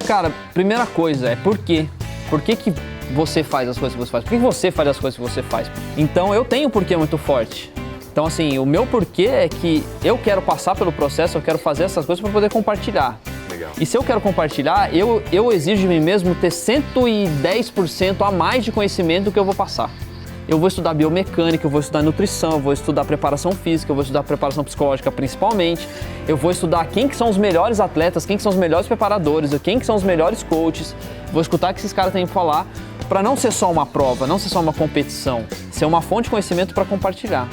Cara, primeira coisa é por quê? Por que você faz as coisas que você faz? Por que você faz as coisas que você faz? Então eu tenho um porquê muito forte. Então assim, o meu porquê é que eu quero passar pelo processo, eu quero fazer essas coisas para poder compartilhar. Legal. E se eu quero compartilhar, eu exijo de mim mesmo ter 110% a mais de conhecimento do que eu vou passar. Eu vou estudar biomecânica, eu vou estudar nutrição, eu vou estudar preparação física, eu vou estudar preparação psicológica principalmente. Eu vou estudar quem que são os melhores atletas, quem que são os melhores preparadores, quem que são os melhores coaches. Vou escutar o que esses caras têm para falar, para não ser só uma prova, não ser só uma competição, ser uma fonte de conhecimento para compartilhar.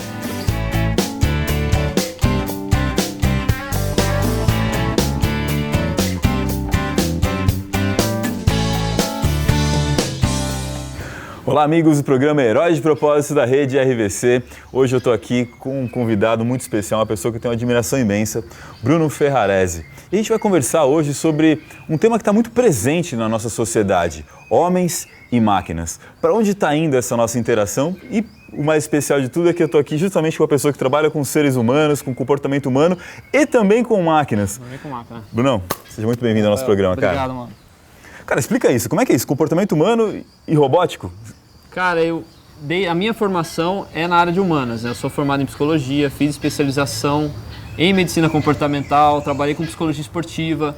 Olá amigos do programa Heróis de Propósito da Rede RVC. Hoje eu estou aqui com um convidado muito especial, uma pessoa que eu tenho uma admiração imensa, Bruno Ferrarese. E a gente vai conversar hoje sobre um tema que está muito presente na nossa sociedade, homens e máquinas. Para onde está indo essa nossa interação? E o mais especial de tudo é que eu estou aqui justamente com uma pessoa que trabalha com seres humanos, com comportamento humano e também com máquinas. Também com máquina. Brunão, seja muito bem-vindo ao nosso programa, cara. Obrigado, mano. Cara, explica isso. Como é que é isso? Comportamento humano e robótico? Cara, a minha formação é na área de humanas. Eu sou formado em psicologia, fiz especialização em medicina comportamental, trabalhei com psicologia esportiva.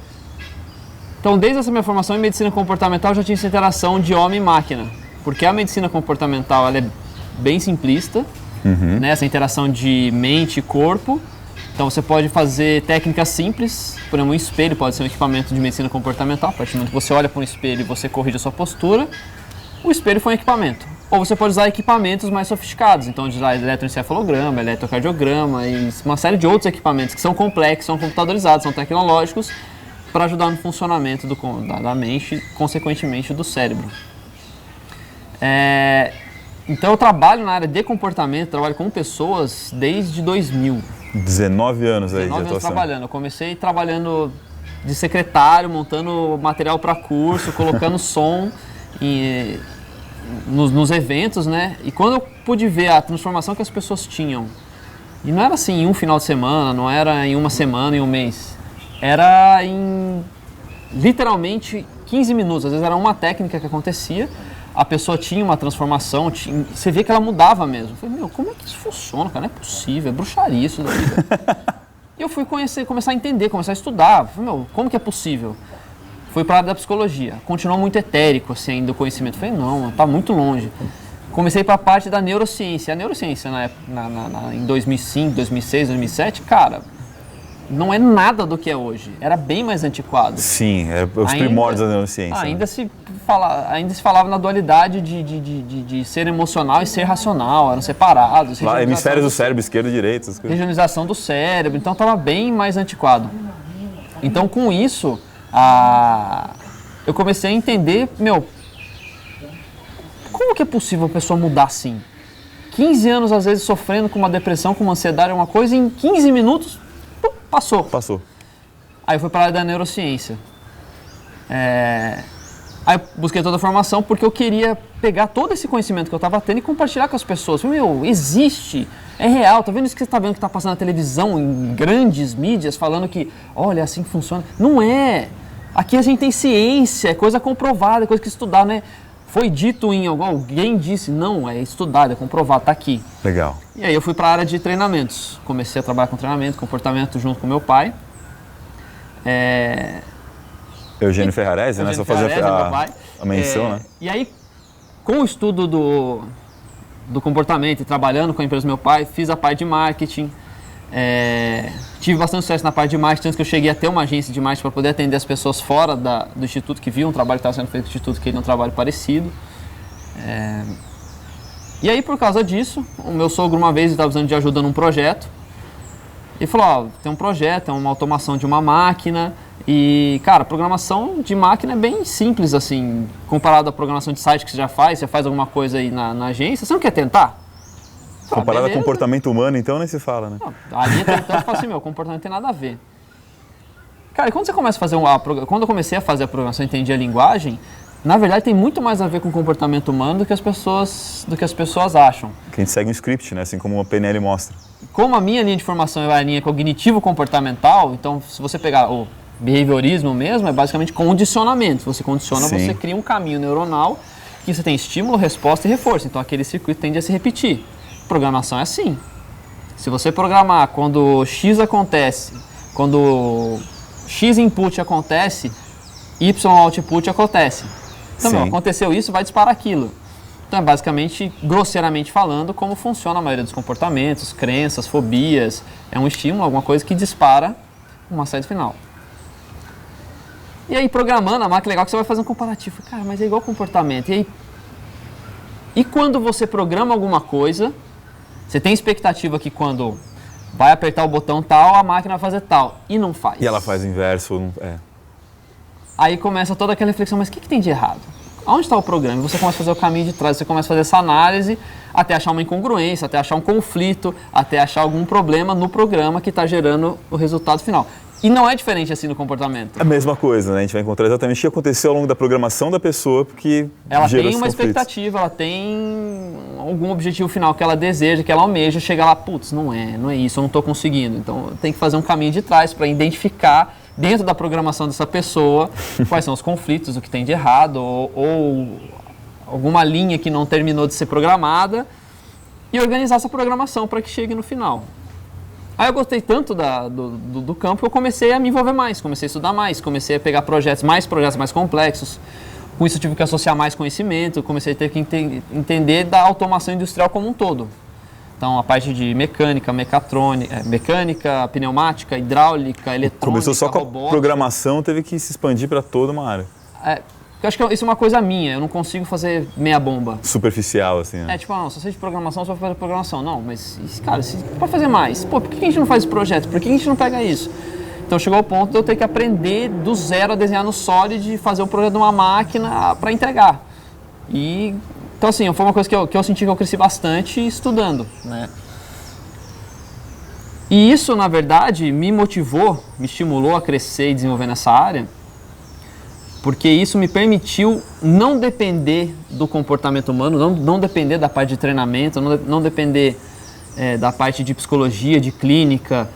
Então, desde essa minha formação em medicina comportamental, eu já tinha essa interação de homem e máquina. Porque a medicina comportamental ela é bem simplista, né? Essa interação de mente e corpo. Então, você pode fazer técnicas simples, por exemplo, um espelho pode ser um equipamento de medicina comportamental. A partir do momento que você olha para um espelho e você corrige a sua postura, o espelho foi um equipamento. Ou você pode usar equipamentos mais sofisticados, então usar eletroencefalograma, eletrocardiograma e uma série de outros equipamentos que são complexos, são computadorizados, são tecnológicos, para ajudar no funcionamento da mente e, consequentemente, do cérebro. Então eu trabalho na área de comportamento, trabalho com pessoas desde 2000. 19 anos aí de 19 anos atuação. trabalhando. Eu comecei trabalhando de secretário, montando material para curso, colocando som nos eventos, né? E quando eu pude ver a transformação que as pessoas tinham, e não era assim em um final de semana, não era em uma semana, em um mês, era em literalmente 15 minutos, às vezes era uma técnica que acontecia, a pessoa tinha uma transformação, você vê que ela mudava mesmo. Eu falei, como é que isso funciona, cara? Não é possível, é bruxaria isso daí. E eu fui começar a entender, começar a estudar. Eu falei, como que é possível? Fui para a área da psicologia. Continuou muito etérico assim, ainda o conhecimento. Eu falei, não, está muito longe. Comecei para a parte da neurociência. A neurociência em 2005, 2006, 2007, cara, não é nada do que é hoje. Era bem mais antiquado. Sim, era os primórdios da neurociência. Ainda se falava na dualidade de ser emocional e ser racional, eram separados. Hemisférios do cérebro, esquerdo e direito. Regionalização do cérebro, então estava bem mais antiquado. Então com isso, eu comecei a entender, como que é possível a pessoa mudar assim? 15 anos às vezes sofrendo com uma depressão, com uma ansiedade, uma coisa, e em 15 minutos, passou. Aí eu fui para a área da neurociência. Aí eu busquei toda a formação porque eu queria pegar todo esse conhecimento que eu estava tendo e compartilhar com as pessoas. Existe, é real, tá vendo isso que você está vendo que está passando na televisão, em grandes mídias, falando que, olha, é assim que funciona. Não é. Aqui a gente tem ciência, é coisa comprovada, é coisa que estudar, né? Foi dito alguém disse, não, é estudado, é comprovado, tá aqui. Legal. E aí eu fui para a área de treinamentos. Comecei a trabalhar com treinamento, comportamento junto com meu pai. Eugênio Ferrarese, né? Só fazer a menção, né? E aí, com o estudo do comportamento e trabalhando com a empresa do meu pai, fiz a parte de marketing. Tive bastante sucesso na parte de marketing, antes que eu cheguei a ter uma agência de marketing para poder atender as pessoas fora do instituto, que viam um trabalho que estava sendo feito no instituto, que queriam um trabalho parecido. E aí, por causa disso, o meu sogro uma vez estava precisando de ajuda num projeto. Ele falou, tem um projeto, é uma automação de uma máquina. E, cara, a programação de máquina é bem simples, assim, comparado à programação de site que você faz alguma coisa aí na agência. Você não quer tentar? Comparado a comportamento humano, então, nem se fala, né? Não, ali tentando, eu falo assim, comportamento não tem nada a ver. Cara, e quando você começa a fazer quando eu comecei a fazer a programação, entendi a linguagem, na verdade tem muito mais a ver com o comportamento humano do que as pessoas acham. Que a gente segue um script, né? Assim como a PNL mostra. Como a minha linha de formação é a linha cognitivo-comportamental, então se você pegar behaviorismo mesmo é basicamente condicionamento. Você condiciona, Sim. você cria um caminho neuronal que você tem estímulo, resposta e reforço. Então aquele circuito tende a se repetir. Programação é assim. Se você programar quando X acontece, quando X input acontece, Y output acontece. Então, Sim. aconteceu isso, vai disparar aquilo. Então é basicamente, grosseiramente falando, como funciona a maioria dos comportamentos, crenças, fobias. É um estímulo, alguma coisa que dispara uma saída final. E aí, programando a máquina, legal que você vai fazer um comparativo. Cara, mas é igual comportamento. E quando você programa alguma coisa, você tem expectativa que quando vai apertar o botão tal, a máquina vai fazer tal. E não faz. E ela faz o inverso. Aí começa toda aquela reflexão, mas o que tem de errado? Onde está o programa? E você começa a fazer o caminho de trás, você começa a fazer essa análise até achar uma incongruência, até achar um conflito, até achar algum problema no programa que está gerando o resultado final. E não é diferente assim no comportamento. A mesma coisa, né? A gente vai encontrar exatamente o que aconteceu ao longo da programação da pessoa, porque Ela gerou tem esses uma conflitos. expectativa, ela tem algum objetivo final que ela deseja, que ela almeja, chega lá, putz, não é isso, eu não estou conseguindo. Então tem que fazer um caminho de trás para identificar dentro da programação dessa pessoa quais são os conflitos, o que tem de errado, ou alguma linha que não terminou de ser programada e organizar essa programação para que chegue no final. Aí eu gostei tanto do campo que eu comecei a me envolver mais, comecei a estudar mais, comecei a pegar projetos mais complexos. Com isso eu tive que associar mais conhecimento, comecei a ter que entender da automação industrial como um todo. Então a parte de mecânica, mecatrônica, mecânica, pneumática, hidráulica, eletrônica, Começou só com robótica. a programação, teve que se expandir para toda uma área. Eu acho que isso é uma coisa minha, eu não consigo fazer meia bomba. Superficial, assim, né? Tipo, não, se você é de programação, você vai fazer programação. Não, mas, cara, você pode fazer mais. Pô, por que a gente não faz esse projeto? Por que a gente não pega isso? Então chegou ao ponto de eu ter que aprender do zero a desenhar no Solid e fazer o projeto de uma máquina para entregar. Então, assim, foi uma coisa que eu senti que eu cresci bastante estudando, né? E isso, na verdade, me motivou, me estimulou a crescer e desenvolver nessa área, porque isso me permitiu não depender do comportamento humano, não depender da parte de treinamento, não depender da parte de psicologia, de clínica,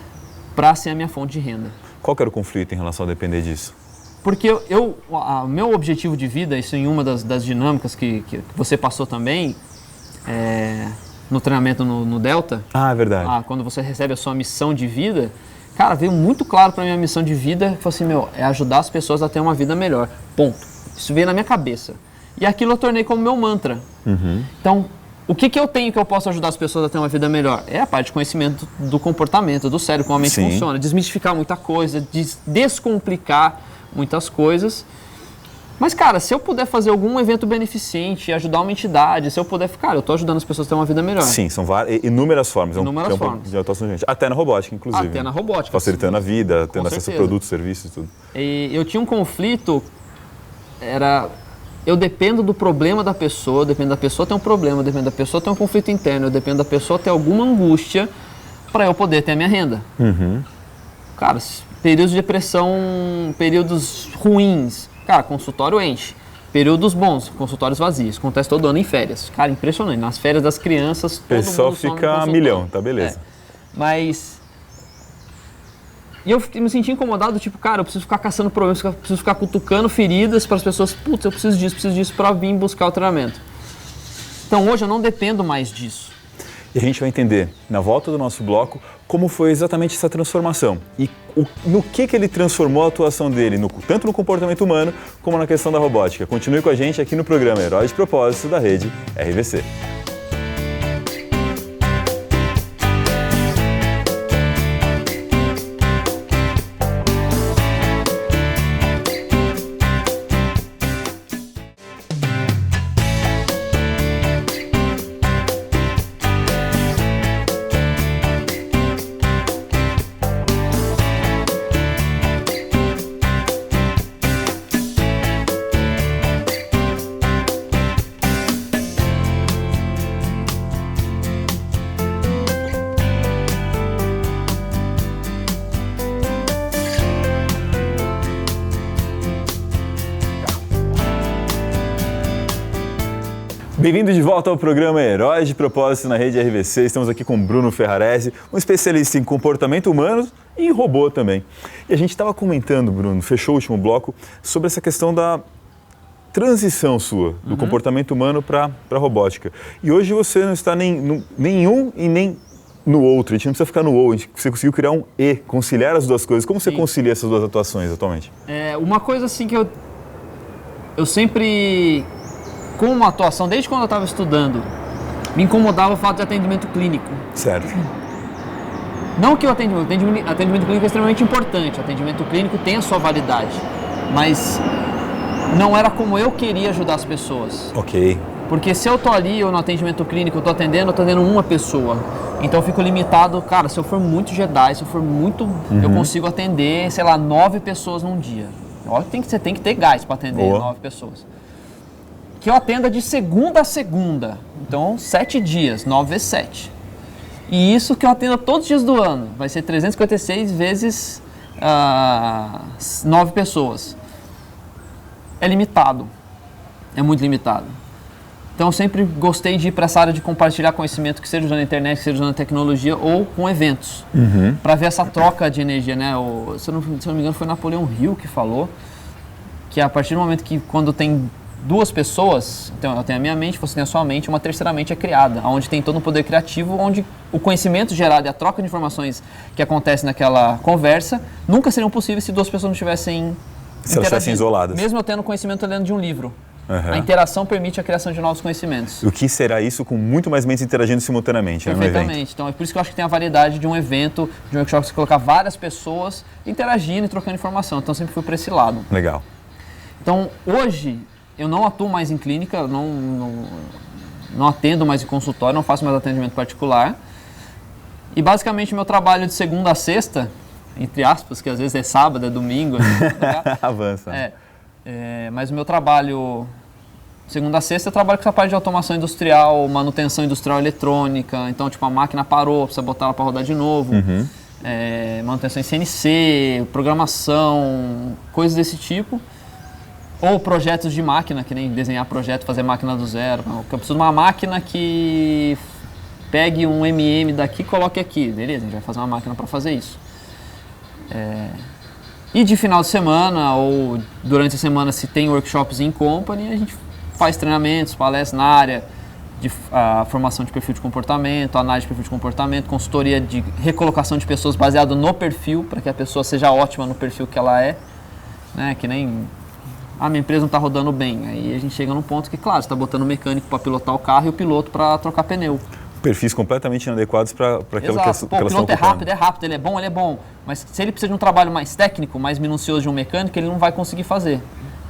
para ser a minha fonte de renda. Qual que era o conflito em relação a depender disso? Porque o meu objetivo de vida, isso em uma das dinâmicas que você passou também, no treinamento no Delta. Ah, é verdade. Quando você recebe a sua missão de vida, cara, veio muito claro para mim a missão de vida, que foi assim, é ajudar as pessoas a ter uma vida melhor, ponto. Isso veio na minha cabeça. E aquilo eu tornei como meu mantra. Uhum. Então, o que eu tenho que eu posso ajudar as pessoas a ter uma vida melhor? É a parte de conhecimento do comportamento, do cérebro, como a mente funciona, desmistificar muita coisa, descomplicar muitas coisas. Mas, cara, se eu puder fazer algum evento beneficente, ajudar uma entidade, se eu puder, cara, eu estou ajudando as pessoas a ter uma vida melhor. Sim, são inúmeras formas. Inúmeras formas. De atuação de gente. Até na robótica, inclusive. Até na robótica. Facilitando a vida, tendo acesso a certeza. produtos, serviços e tudo. E eu tinha um conflito, eu dependo do problema da pessoa, dependo da pessoa ter um problema, dependo da pessoa ter um conflito interno, eu dependo da pessoa ter alguma angústia para eu poder ter a minha renda. Uhum. Cara, períodos de depressão, períodos ruins, cara, consultório enche. Períodos bons, consultórios vazios. Acontece todo ano em férias. Cara, impressionante. Nas férias das crianças, todo O pessoal mundo some no fica a consultório. milhão, tá beleza. Mas... E eu me senti incomodado, tipo, cara, eu preciso ficar caçando problemas, eu preciso ficar cutucando feridas para as pessoas, putz, eu preciso disso para vir buscar o treinamento. Então hoje eu não dependo mais disso. E a gente vai entender, na volta do nosso bloco, como foi exatamente essa transformação e no que ele transformou a atuação dele, tanto no comportamento humano como na questão da robótica. Continue com a gente aqui no programa Herói de Propósito da Rede RVC. Bem-vindo de volta ao programa Heróis de Propósito na Rede RVC. Estamos aqui com Bruno Ferrarese, um especialista em comportamento humano e robô também. E a gente estava comentando, Bruno, fechou o último bloco, sobre essa questão da transição sua, do comportamento humano para a robótica. E hoje você não está nem um e nem no outro, a gente não precisa ficar no ou, você conseguiu criar um e, conciliar as duas coisas. Como você concilia essas duas atuações atualmente? Uma coisa assim que eu sempre, com uma atuação, desde quando eu estava estudando, me incomodava o fato de atendimento clínico. Certo. Não que o atendimento clínico é extremamente importante, o atendimento clínico tem a sua validade, mas não era como eu queria ajudar as pessoas. Ok. Porque se eu tô ali, ou no atendimento clínico, eu tô atendendo uma pessoa. Então eu fico limitado, cara, se eu for muito Jedi, se eu for muito, eu consigo atender, 9 pessoas num dia. Olha que você tem que ter gás para atender 9 pessoas. Que eu atenda de segunda a segunda. Então, 7 dias, 9 vezes 7. E isso que eu atendo todos os dias do ano. Vai ser 356 vezes 9 pessoas. É limitado. É muito limitado. Então, eu sempre gostei de ir para essa área de compartilhar conhecimento, que seja usando a internet, que seja usando a tecnologia ou com eventos. Para ver essa troca de energia, né? Se eu não me engano, foi Napoleão Hill que falou que a partir do momento que quando tem duas pessoas, então eu tenho a minha mente, você tem a sua mente, uma terceira mente é criada, onde tem todo um poder criativo, onde o conhecimento gerado e a troca de informações que acontece naquela conversa nunca seriam possíveis se duas pessoas não estivessem se elas estivessem isoladas. Mesmo eu tendo conhecimento lendo de um livro. A interação permite a criação de novos conhecimentos. O que será isso com muito mais mentes interagindo simultaneamente? Perfeitamente. Então é por isso que eu acho que tem a validade de um evento, de um workshop, você colocar várias pessoas interagindo e trocando informação. Então eu sempre fui para esse lado. Legal. Então hoje eu não atuo mais em clínica, não atendo mais em consultório, não faço mais atendimento particular. E basicamente meu trabalho de segunda a sexta, entre aspas, que às vezes é sábado, é domingo. Avança. Mas o meu trabalho, segunda a sexta, eu trabalho com essa parte de automação industrial, manutenção industrial eletrônica. Então, a máquina parou, precisa botar ela para rodar de novo. Manutenção em CNC, programação, coisas desse tipo. Ou projetos de máquina, que nem desenhar projeto, fazer máquina do zero. Eu preciso de uma máquina que pegue um MM daqui e coloque aqui. Beleza, a gente vai fazer uma máquina para fazer isso. E de final de semana ou durante a semana, se tem workshops em company, a gente faz treinamentos, palestras na área de formação de perfil de comportamento, análise de perfil de comportamento, consultoria de recolocação de pessoas baseado no perfil, para que a pessoa seja ótima no perfil que ela é. Né? Que nem, minha empresa não está rodando bem. Aí a gente chega num ponto que, claro, você está botando o mecânico para pilotar o carro e o piloto para trocar pneu. Perfis completamente inadequados para aquilo que elas estão ocupando. O piloto é rápido, ele é bom. Mas se ele precisa de um trabalho mais técnico, mais minucioso de um mecânico, ele não vai conseguir fazer.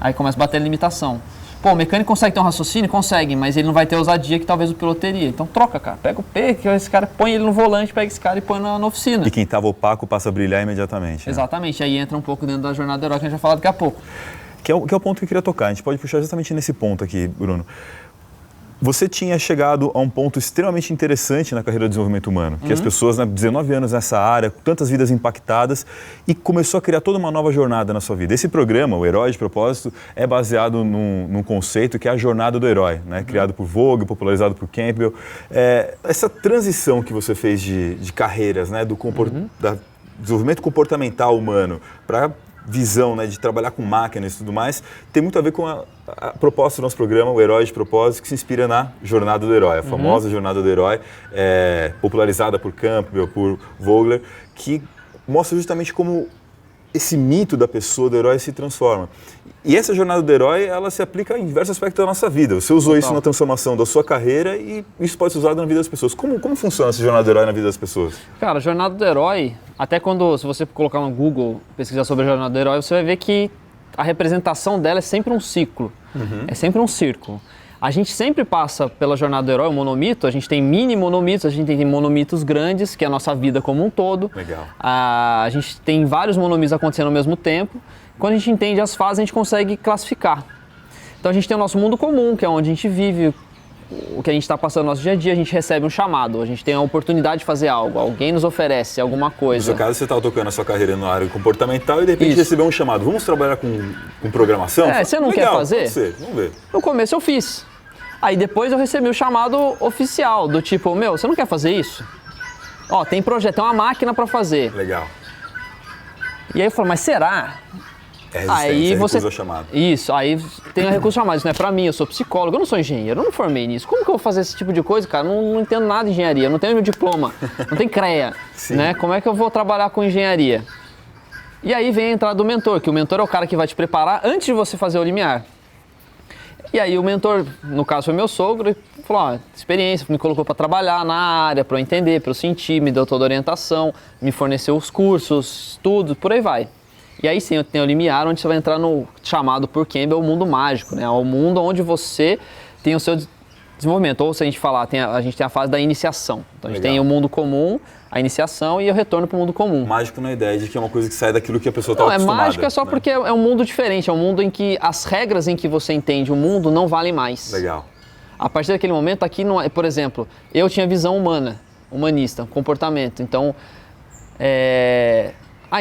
Aí começa a bater a limitação. O mecânico consegue ter um raciocínio? Consegue, mas ele não vai ter a ousadia que talvez o piloto teria. Então troca, cara. Pega o P, que esse cara põe ele no volante, pega esse cara e põe na oficina. E quem estava opaco passa a brilhar imediatamente. Né? Exatamente. Aí entra um pouco dentro da jornada do herói que a gente vai falar daqui a pouco. Que é o ponto que eu queria tocar. A gente pode puxar exatamente nesse ponto aqui, Bruno. Você tinha chegado a um ponto extremamente interessante na carreira do desenvolvimento humano, que as pessoas, 19 anos nessa área, tantas vidas impactadas, e começou a criar toda uma nova jornada na sua vida. Esse programa, o Herói de Propósito, é baseado num conceito que é a jornada do herói, né? Criado por Vogue, popularizado por Campbell. Essa transição que você fez de carreiras, né? Do desenvolvimento comportamental humano para visão, né, de trabalhar com máquinas e tudo mais, tem muito a ver com a proposta do nosso programa, o Herói de Propósito, que se inspira na Jornada do Herói, a famosa Jornada do Herói, popularizada por Campbell, por Vogler, que mostra justamente como esse mito da pessoa, do herói, se transforma. E essa jornada do herói, ela se aplica em diversos aspectos da nossa vida. Você usou isso na transformação da sua carreira e isso pode ser usado na vida das pessoas. Como funciona essa jornada do herói na vida das pessoas? Cara, a jornada do herói, até se você colocar no Google, pesquisar sobre a jornada do herói, você vai ver que a representação dela é sempre um ciclo, é sempre um círculo. A gente sempre passa pela jornada do herói, o monomito, a gente tem mini monomitos, a gente tem monomitos grandes, que é a nossa vida como um todo. Legal. A gente tem vários monomitos acontecendo ao mesmo tempo. Quando a gente entende as fases, a gente consegue classificar. Então a gente tem o nosso mundo comum, que é onde a gente vive, o que a gente está passando no nosso dia a dia, a gente recebe um chamado, a gente tem a oportunidade de fazer algo, alguém nos oferece alguma coisa. No seu caso, você estava tocando a sua carreira na área comportamental e de repente recebeu um chamado, vamos trabalhar com programação? Você não quer fazer? Vamos ver. No começo eu fiz. Aí depois eu recebi o chamado oficial, do tipo, meu, você não quer fazer isso? Ó, tem projeto, tem uma máquina para fazer. Legal. E aí eu falei, mas será? Aí você recusa o chamado. Isso, aí tem o recurso chamado, isso não é pra mim, eu sou psicólogo, eu não sou engenheiro, eu não formei nisso. Como que eu vou fazer esse tipo de coisa, cara? Não entendo nada de engenharia, não tenho meu diploma, não tenho CREA, né? Como é que eu vou trabalhar com engenharia? E aí vem a entrada do mentor, que o mentor é o cara que vai te preparar antes de você fazer o limiar. E aí o mentor, no caso foi meu sogro, ele falou, ó, experiência, me colocou para trabalhar na área, para eu entender, para eu sentir, me deu toda a orientação, me forneceu os cursos, tudo, por aí vai. E aí sim, eu tenho o limiar, onde você vai entrar no chamado por Campbell, o mundo mágico, né? O mundo onde você tem o seu desenvolvimento. Ou se a gente falar, a gente tem a fase da iniciação. Então a gente tem o mundo comum, a iniciação e o retorno para o mundo comum. Mágico na ideia de que é uma coisa que sai daquilo que a pessoa está acostumada. Não, é mágico só porque é um mundo diferente, é um mundo em que as regras em que você entende o mundo não valem mais. Legal. A partir daquele momento, aqui, não, por exemplo, eu tinha visão humana, humanista, comportamento. Então,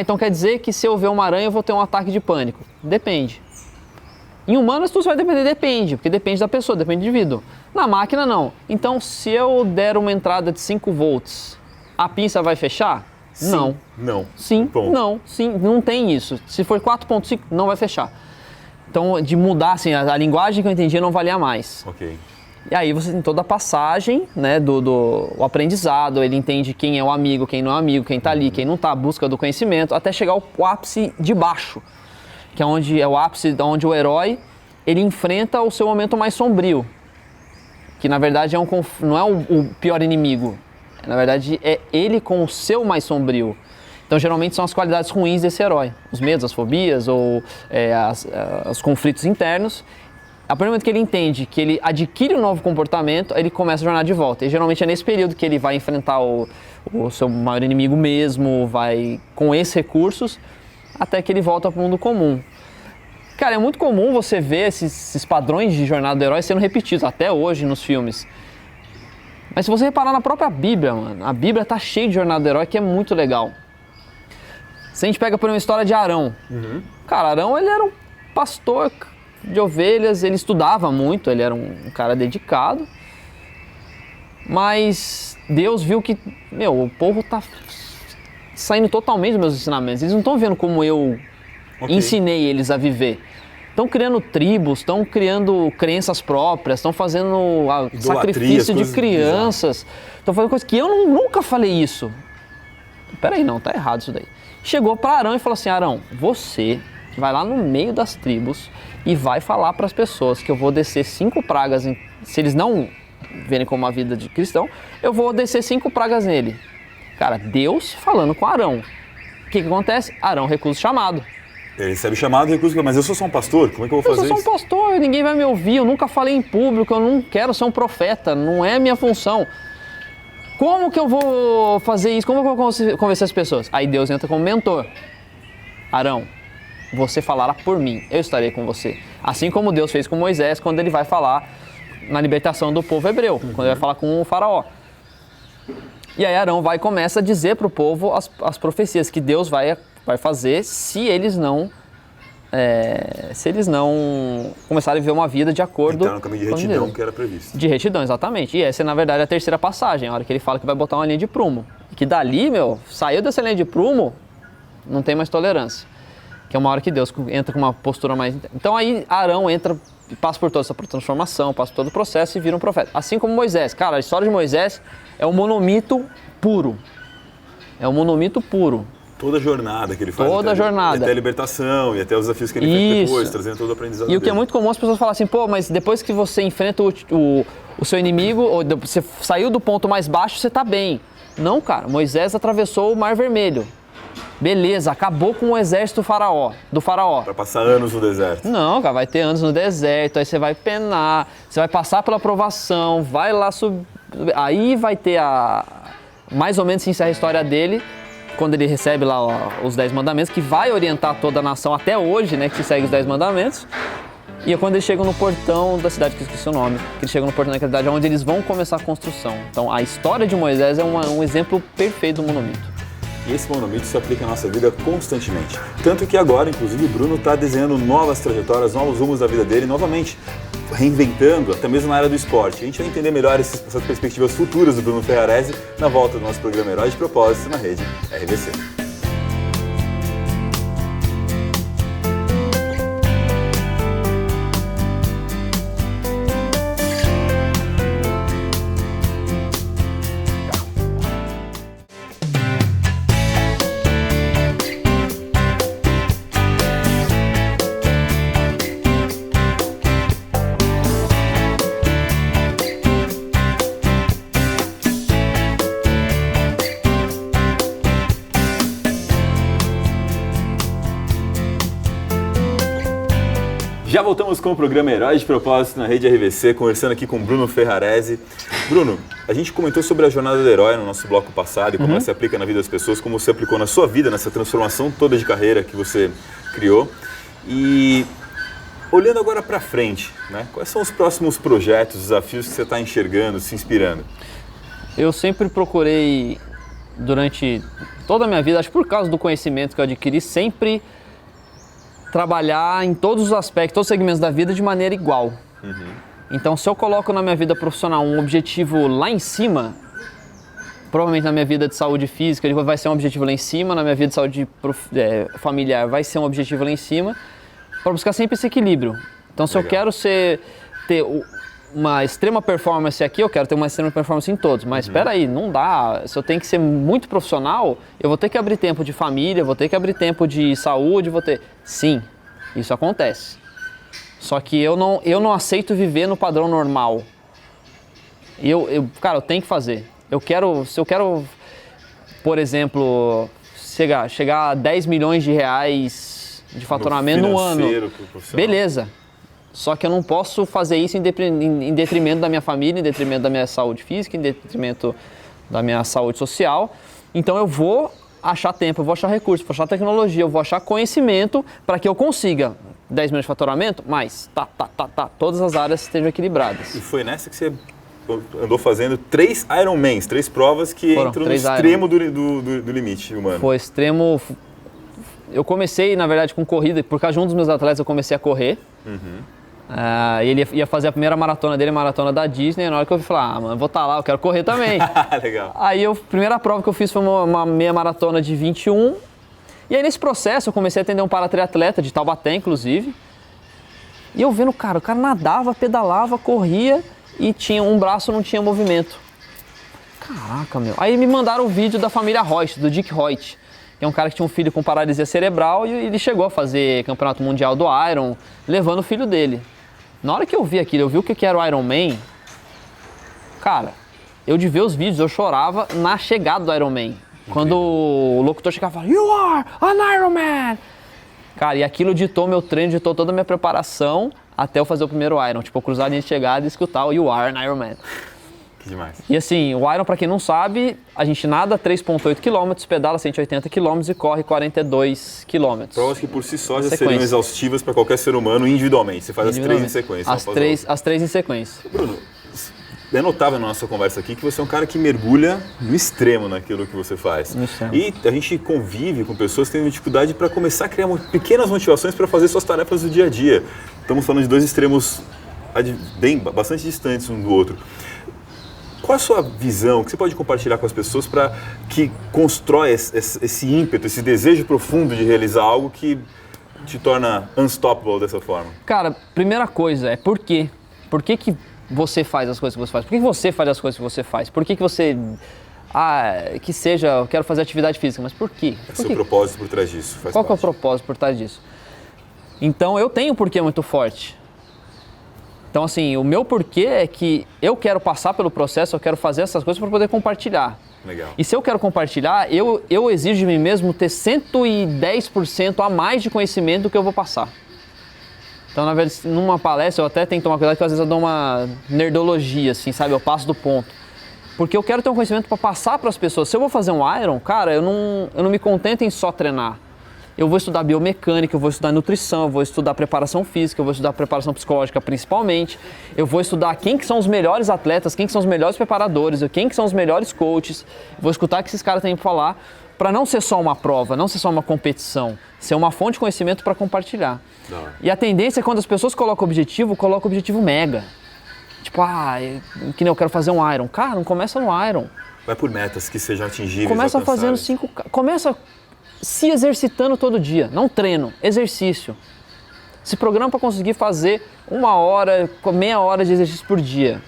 então quer dizer que se eu ver uma aranha eu vou ter um ataque de pânico. Depende. Em humanas tudo vai depender, depende, porque depende da pessoa, depende do indivíduo. Na máquina não. Então se eu der uma entrada de 5 volts, a pinça vai fechar? Sim, não. Não. Sim, não, sim, não tem isso. Se for 4.5, não vai fechar. Então de mudar, assim, a linguagem que eu entendia não valia mais. Ok. E aí você tem toda a passagem, né, o aprendizado, ele entende quem é o amigo, quem não é amigo, quem tá ali, quem não tá, a busca do conhecimento, até chegar ao ápice de baixo, que é onde é o ápice onde o herói, ele enfrenta o seu momento mais sombrio, que na verdade não é o pior inimigo, na verdade é ele com o seu mais sombrio. Então geralmente são as qualidades ruins desse herói, os medos, as fobias ou os conflitos internos. A partir do momento que ele entende que ele adquire um novo comportamento, ele começa a jornada de volta. E geralmente é nesse período que ele vai enfrentar o seu maior inimigo mesmo, vai com esses recursos, até que ele volta para o mundo comum. Cara, é muito comum você ver esses padrões de jornada do herói sendo repetidos, até hoje nos filmes. Mas se você reparar na própria Bíblia, mano, a Bíblia tá cheia de jornada do herói, que é muito legal. Se a gente pega por uma história de Arão. Cara, Arão, ele era um pastor de ovelhas, ele estudava muito, ele era um cara dedicado, mas Deus viu que, o povo tá saindo totalmente dos meus ensinamentos, eles não estão vendo como eu ensinei eles a viver. Estão criando tribos, estão criando crenças próprias, estão fazendo sacrifício de crianças, estão fazendo coisas que eu nunca falei isso. Peraí, não, tá errado isso daí. Chegou para Arão e falou assim, Arão, você vai lá no meio das tribos e vai falar para as pessoas que eu vou descer 5 pragas, se eles não verem como uma vida de cristão, eu vou descer 5 pragas nele. Cara, Deus falando com Arão. O que acontece? Arão recusa o chamado. Ele recebe chamado e recusa, mas eu sou só um pastor, como é que eu vou fazer isso? Eu sou só um pastor, ninguém vai me ouvir, eu nunca falei em público, eu não quero ser um profeta, não é minha função. Como que eu vou fazer isso? Como que eu vou convencer as pessoas? Aí Deus entra como mentor. Arão, você falará por mim, eu estarei com você. Assim como Deus fez com Moisés quando ele vai falar na libertação do povo hebreu, quando ele vai falar com o faraó. E aí Arão vai e começa a dizer para o povo as profecias que Deus vai fazer se eles não começarem a viver uma vida de acordo no caminho de retidão que era previsto. De retidão, exatamente. E essa é, na verdade, a terceira passagem, a hora que ele fala que vai botar uma linha de prumo. E que dali, saiu dessa linha de prumo, não tem mais tolerância. Que é uma hora que Deus entra com uma postura mais... Então aí Arão entra, passa por toda essa transformação, passa por todo o processo e vira um profeta. Assim como Moisés. Cara, a história de Moisés é um monomito puro. É um monomito puro. Toda a jornada que ele faz. Toda a jornada. Até a libertação e até os desafios que ele enfrenta depois, trazendo todo o aprendizado dele. E o que é muito comum as pessoas falam assim, mas depois que você enfrenta o seu inimigo, ou você saiu do ponto mais baixo, você tá bem. Não, cara, Moisés atravessou o Mar Vermelho. Beleza, acabou com o exército do faraó. Para passar anos no deserto. Não, cara, vai ter anos no deserto, aí você vai penar, você vai passar pela provação, vai lá subir. Aí vai ter mais ou menos se encerra a história dele, quando ele recebe lá os 10 mandamentos, que vai orientar toda a nação até hoje, né, que segue os 10 mandamentos. E é quando eles chegam no portão da cidade, que eu esqueci o nome, que eles chegam no portão da cidade, onde eles vão começar a construção. Então a história de Moisés é um exemplo perfeito do monomito. E esse monomito se aplica à nossa vida constantemente. Tanto que agora, inclusive, o Bruno está desenhando novas trajetórias, novos rumos da vida dele, novamente reinventando, até mesmo na área do esporte. A gente vai entender melhor essas perspectivas futuras do Bruno Ferrarese na volta do nosso programa Herói de Propósito na rede RVC. Já voltamos com o programa Herói de Propósito na rede RVC, conversando aqui com o Bruno Ferrarese. Bruno, a gente comentou sobre a jornada do herói no nosso bloco passado e como ela se aplica na vida das pessoas, como você aplicou na sua vida, nessa transformação toda de carreira que você criou. E olhando agora para frente, né, quais são os próximos projetos, desafios que você está enxergando, se inspirando? Eu sempre procurei, durante toda a minha vida, acho que por causa do conhecimento que eu adquiri, sempre trabalhar em todos os aspectos, todos os segmentos da vida de maneira igual. Então, se eu coloco na minha vida profissional um objetivo lá em cima, provavelmente na minha vida de saúde física vai ser um objetivo lá em cima, na minha vida de saúde familiar vai ser um objetivo lá em cima, para buscar sempre esse equilíbrio. Então, se eu quero ter uma extrema performance aqui, eu quero ter uma extrema performance em todos. Mas espera aí, não dá. Se eu tenho que ser muito profissional, eu vou ter que abrir tempo de família, vou ter que abrir tempo de saúde, Sim, isso acontece. Só que eu não aceito viver no padrão normal. Cara, eu tenho que fazer. Se eu quero, por exemplo, chegar a 10 milhões de reais de faturamento no ano, beleza. Só que eu não posso fazer isso em detrimento da minha família, em detrimento da minha saúde física, em detrimento da minha saúde social. Então eu vou achar tempo, eu vou achar recurso, eu vou achar tecnologia, eu vou achar conhecimento para que eu consiga 10 milhões de faturamento, mas todas as áreas estejam equilibradas. E foi nessa que você andou fazendo 3 Ironmans, 3 provas que entram no extremo do limite humano. Foi extremo. Eu comecei, na verdade, com corrida, por causa de um dos meus atletas eu comecei a correr. Ele ia fazer a primeira maratona dele, a maratona da Disney, e na hora que eu falei, mano, vou estar lá, eu quero correr também. Legal. Aí a primeira prova que eu fiz foi uma meia maratona de 21, e aí nesse processo eu comecei a atender um paratriatleta de Taubaté, inclusive, e eu vendo, o cara nadava, pedalava, corria, e tinha um braço não tinha movimento. Caraca, meu. Aí me mandaram o vídeo da família Reutemann, do Dick Reutemann, que é um cara que tinha um filho com paralisia cerebral, e ele chegou a fazer campeonato mundial do Iron, levando o filho dele. Na hora que eu vi aquilo, eu vi o que era o Iron Man, cara, eu de ver os vídeos, eu chorava na chegada do Iron Man. Quando o locutor chegava e falava, "You are an Iron Man!" Cara, e aquilo ditou meu treino, ditou toda a minha preparação até eu fazer o primeiro Iron. Tipo, eu cruzar a linha de chegada e escutar o "You are an Iron Man." Que demais. E assim, o Iron, pra quem não sabe, a gente nada 3,8 km, pedala 180 km e corre 42 km. Provas que por si só já seriam exaustivas para qualquer ser humano individualmente. Você faz as 3 em sequência. As três em sequência. Bruno, é notável na nossa conversa aqui que você é um cara que mergulha no extremo naquilo que você faz. E a gente convive com pessoas que têm dificuldade para começar a criar pequenas motivações para fazer suas tarefas do dia a dia. Estamos falando de 2 extremos bastante distantes um do outro. Qual a sua visão que você pode compartilhar com as pessoas para que constrói esse ímpeto, esse desejo profundo de realizar algo que te torna unstoppable dessa forma? Cara, primeira coisa é por quê? Por que você faz as coisas que você faz? Por que você faz as coisas que você faz? Por que você... que seja, eu quero fazer atividade física, mas por quê? Qual é o seu propósito por trás disso? Qual que é o propósito por trás disso? Então, eu tenho um porquê muito forte. Então, assim, o meu porquê é que eu quero passar pelo processo, eu quero fazer essas coisas para poder compartilhar. Legal. E se eu quero compartilhar, eu exijo de mim mesmo ter 110% a mais de conhecimento do que eu vou passar. Então, na verdade, numa palestra, eu até tenho que tomar cuidado, porque às vezes eu dou uma nerdologia, assim, sabe? Eu passo do ponto. Porque eu quero ter um conhecimento para passar para as pessoas. Se eu vou fazer um Iron, cara, eu não me contento em só treinar. Eu vou estudar biomecânica, eu vou estudar nutrição, eu vou estudar preparação física, eu vou estudar preparação psicológica principalmente. Eu vou estudar quem que são os melhores atletas, quem que são os melhores preparadores, quem que são os melhores coaches. Vou escutar o que esses caras têm para falar, para não ser só uma prova, não ser só uma competição, ser uma fonte de conhecimento para compartilhar. E a tendência é quando as pessoas colocam objetivo mega. Tipo, que nem eu quero fazer um Iron. Cara, não começa no Iron. Vai por metas que sejam atingíveis. Começa fazendo 5... Começa se exercitando todo dia. Não treino, exercício. Se programa para conseguir fazer 1 hora, meia hora de exercício por dia.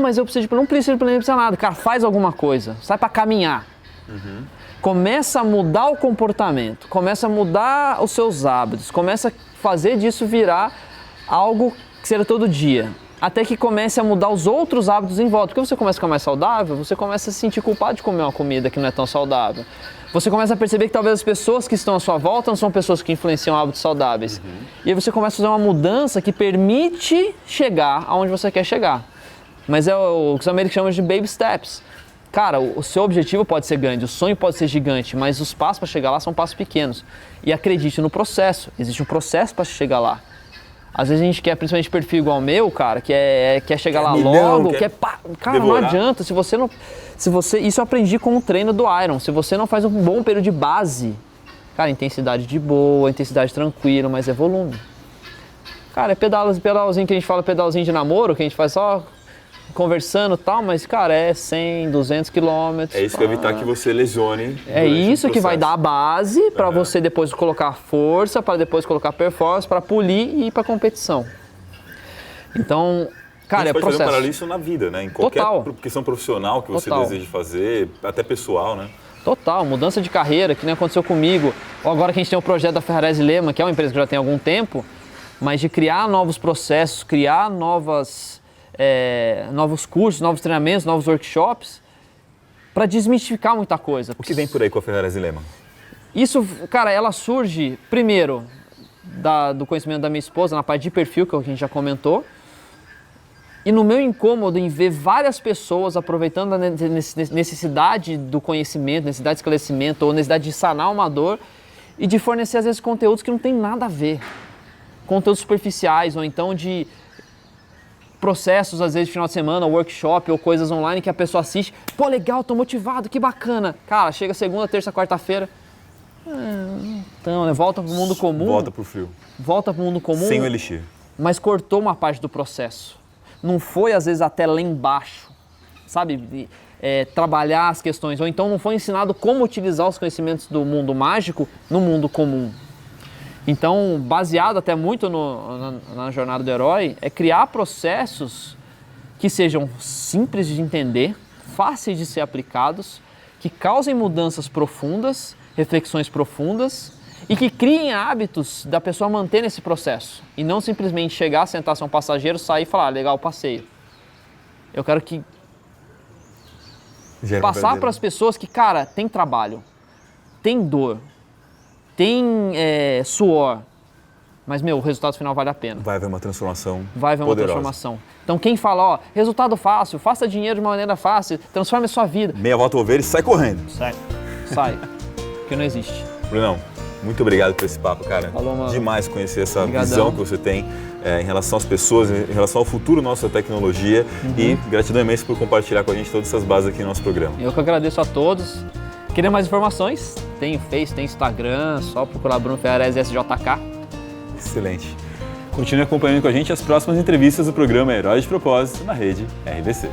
Mas eu preciso de... Não precisa de nada. Cara, faz alguma coisa. Sai para caminhar. Começa a mudar o comportamento. Começa a mudar os seus hábitos. Começa a fazer disso virar algo que seja todo dia. Até que comece a mudar os outros hábitos em volta. Porque você começa a ficar mais saudável, você começa a se sentir culpado de comer uma comida que não é tão saudável. Você começa a perceber que talvez as pessoas que estão à sua volta não são pessoas que influenciam hábitos saudáveis. E aí você começa a fazer uma mudança que permite chegar aonde você quer chegar. Mas é o que os americanos chamam de baby steps. Cara, o seu objetivo pode ser grande, o sonho pode ser gigante, mas os passos para chegar lá são passos pequenos. E acredite no processo, existe um processo para chegar lá. Às vezes a gente quer, principalmente perfil igual o meu, cara, quer chegar lá logo, cara, devorar. Não adianta, isso eu aprendi com o treino do Iron, se você não faz um bom período de base, cara, intensidade de boa, intensidade tranquila, mas é volume. Cara, é pedalzinho que a gente fala, pedalzinho de namoro, que a gente faz só conversando e tal, mas, cara, é 100, 200 quilômetros. É isso que vai evitar que você lesione. É isso que vai dar a base para você depois colocar força, para depois colocar performance, para polir e ir para competição. Então, cara, é processo. Pode fazer um paralelo isso na vida, né? Em qualquer questão profissional que você deseje fazer, até pessoal, né? Total, mudança de carreira, que nem aconteceu comigo. Agora que a gente tem o projeto da Ferrarese Lema, que é uma empresa que já tem algum tempo, mas de criar novos processos, criar novos cursos, novos treinamentos, novos workshops, para desmistificar muita coisa. O que vem por aí com a Ferrarese Lema? Isso, cara, ela surge, primeiro, do conhecimento da minha esposa, na parte de perfil, que a gente já comentou, e no meu incômodo em ver várias pessoas aproveitando a necessidade do conhecimento, necessidade de esclarecimento, ou necessidade de sanar uma dor, e de fornecer, às vezes, conteúdos que não tem nada a ver. Conteúdos superficiais, ou então de processos, às vezes, de final de semana, workshop ou coisas online que a pessoa assiste. Pô, legal, tô motivado, que bacana. Cara, chega segunda, terça, quarta-feira. Então, né? Volta pro mundo comum. Volta pro frio. Volta pro mundo comum. Sem o elixir. Mas cortou uma parte do processo. Não foi, às vezes, até lá embaixo. Sabe? Trabalhar as questões. Ou então não foi ensinado como utilizar os conhecimentos do mundo mágico no mundo comum. Então, baseado até muito na jornada do herói, é criar processos que sejam simples de entender, fáceis de ser aplicados, que causem mudanças profundas, reflexões profundas e que criem hábitos da pessoa manter nesse processo. E não simplesmente chegar, sentar, ser um passageiro, sair e falar, legal, passeio. Eu quero que passar para as pessoas que, cara, tem trabalho, tem dor, tem suor, mas, o resultado final vale a pena. Vai haver uma transformação Vai haver uma transformação. Então, quem fala, resultado fácil, faça dinheiro de uma maneira fácil, transforme a sua vida. Meia volta ovelha e sai correndo. Sai. Porque não existe. Brunão, muito obrigado por esse papo, cara. Falou, mano. Demais conhecer essa visão que você tem em relação às pessoas, em relação ao futuro nosso da tecnologia. E gratidão imensa por compartilhar com a gente todas essas bases aqui no nosso programa. Eu que agradeço a todos. Querer mais informações? Tem Face, tem Instagram, só procurar Bruno Ferrarese SJK. Excelente. Continue acompanhando com a gente as próximas entrevistas do programa Heróis de Propósito na rede RBC.